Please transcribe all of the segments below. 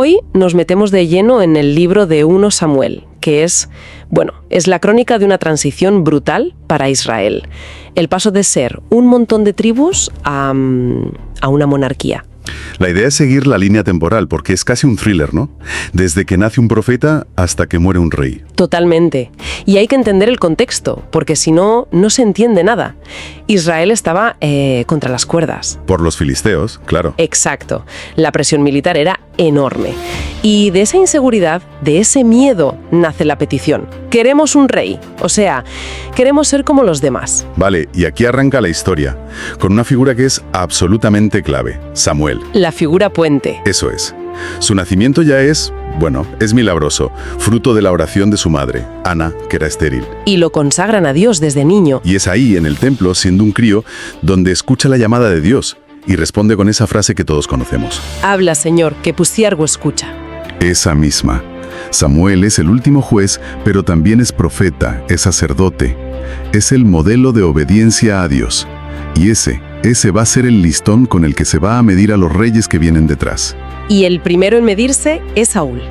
Hoy nos metemos de lleno en el libro de 1 Samuel, que es la crónica de una transición brutal para Israel. El paso de ser un montón de tribus a una monarquía. La idea es seguir la línea temporal, porque es casi un thriller, ¿no? Desde que nace un profeta hasta que muere un rey. Totalmente. Y hay que entender el contexto, porque si no, no se entiende nada. Israel estaba contra las cuerdas. Por los filisteos, claro. Exacto. La presión militar era enorme. Y de esa inseguridad, de ese miedo, nace la petición. Queremos un rey. O sea, queremos ser como los demás. Vale, y aquí arranca la historia, con una figura que es absolutamente clave, Samuel. La figura puente. Eso es. Su nacimiento ya es milagroso, fruto de la oración de su madre, Ana, que era estéril. Y lo consagran a Dios desde niño. Y es ahí, en el templo, siendo un crío, donde escucha la llamada de Dios y responde con esa frase que todos conocemos. Habla, Señor, que tu siervo escucha. Esa misma. Samuel es el último juez, pero también es profeta, es sacerdote. Es el modelo de obediencia a Dios. Y ese va a ser el listón con el que se va a medir a los reyes que vienen detrás. Y el primero en medirse es Saúl.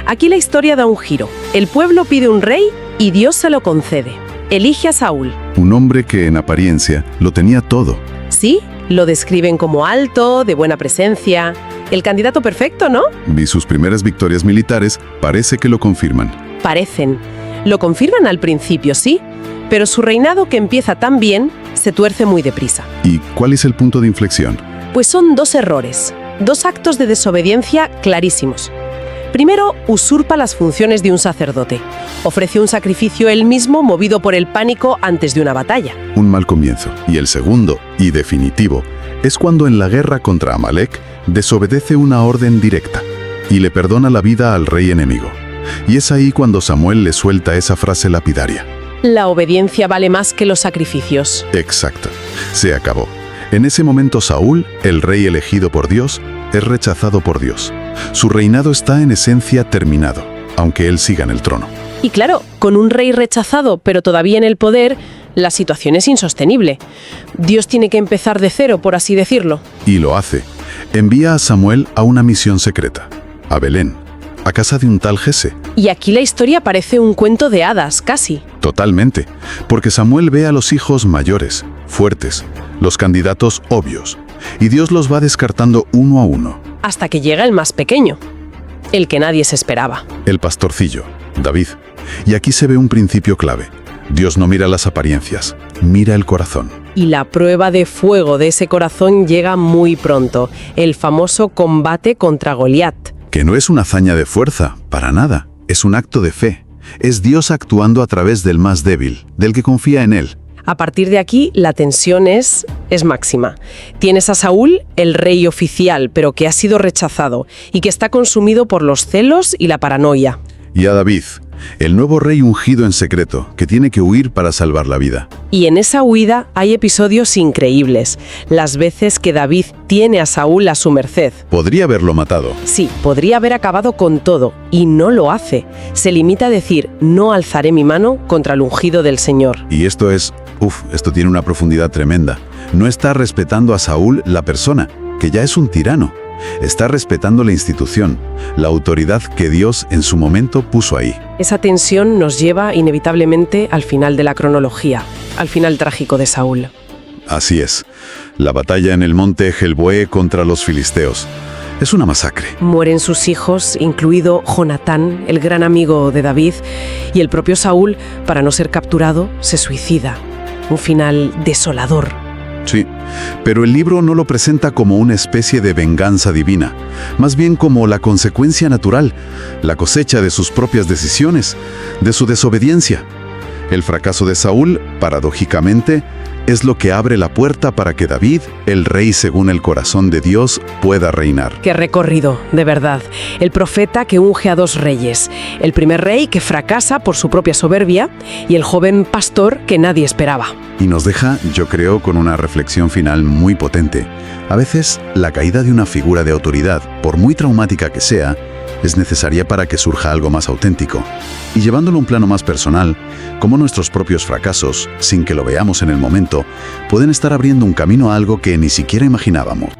Aquí la historia da un giro. El pueblo pide un rey y Dios se lo concede. Elige a Saúl. Un hombre que en apariencia lo tenía todo. Sí, lo describen como alto, de buena presencia. El candidato perfecto, ¿no? Y sus primeras victorias militares parece que lo confirman. Parecen. Lo confirman al principio, sí. Pero su reinado, que empieza tan bien, se tuerce muy deprisa. ¿Y cuál es el punto de inflexión? Pues son 2 errores, 2 actos de desobediencia clarísimos. Primero, usurpa las funciones de un sacerdote. Ofrece un sacrificio él mismo movido por el pánico antes de una batalla. Un mal comienzo. Y el segundo, y definitivo, es cuando en la guerra contra Amalek desobedece una orden directa y le perdona la vida al rey enemigo. Y es ahí cuando Samuel le suelta esa frase lapidaria. La obediencia vale más que los sacrificios. Exacto. Se acabó. En ese momento Saúl, el rey elegido por Dios, es rechazado por Dios. Su reinado está en esencia terminado, aunque él siga en el trono. Y claro, con un rey rechazado, pero todavía en el poder, la situación es insostenible. Dios tiene que empezar de cero, por así decirlo. Y lo hace. Envía a Samuel a una misión secreta, a Belén, a casa de un tal Jesé. Y aquí la historia parece un cuento de hadas, casi. Totalmente, porque Samuel ve a los hijos mayores, fuertes, los candidatos obvios, y Dios los va descartando uno a uno. Hasta que llega el más pequeño, el que nadie se esperaba. El pastorcillo, David. Y aquí se ve un principio clave. Dios no mira las apariencias, mira el corazón. Y la prueba de fuego de ese corazón llega muy pronto, el famoso combate contra Goliat. Que no es una hazaña de fuerza, para nada, es un acto de fe. Es Dios actuando a través del más débil, del que confía en él. A partir de aquí, la tensión es máxima. Tienes a Saúl, el rey oficial, pero que ha sido rechazado y que está consumido por los celos y la paranoia. Y a David, el nuevo rey ungido en secreto, que tiene que huir para salvar la vida. Y en esa huida hay episodios increíbles. Las veces que David tiene a Saúl a su merced. Podría haberlo matado. Sí, podría haber acabado con todo, y no lo hace. Se limita a decir, no alzaré mi mano contra el ungido del Señor. Y esto tiene una profundidad tremenda. No está respetando a Saúl la persona, que ya es un tirano. Está respetando la institución, la autoridad que Dios en su momento puso ahí. Esa tensión nos lleva inevitablemente al final de la cronología, al final trágico de Saúl. Así es. La batalla en el monte Gelboé contra los filisteos. Es una masacre. Mueren sus hijos, incluido Jonatán, el gran amigo de David, y el propio Saúl, para no ser capturado, se suicida. Un final desolador. Sí, pero el libro no lo presenta como una especie de venganza divina, más bien como la consecuencia natural, la cosecha de sus propias decisiones, de su desobediencia. El fracaso de Saúl, paradójicamente, es lo que abre la puerta para que David, el rey según el corazón de Dios, pueda reinar. ¡Qué recorrido, de verdad! El profeta que unge a 2 reyes. El primer rey que fracasa por su propia soberbia y el joven pastor que nadie esperaba. Y nos deja, yo creo, con una reflexión final muy potente. A veces, la caída de una figura de autoridad, por muy traumática que sea, es necesaria para que surja algo más auténtico. Y llevándolo a un plano más personal, cómo nuestros propios fracasos, sin que lo veamos en el momento, pueden estar abriendo un camino a algo que ni siquiera imaginábamos.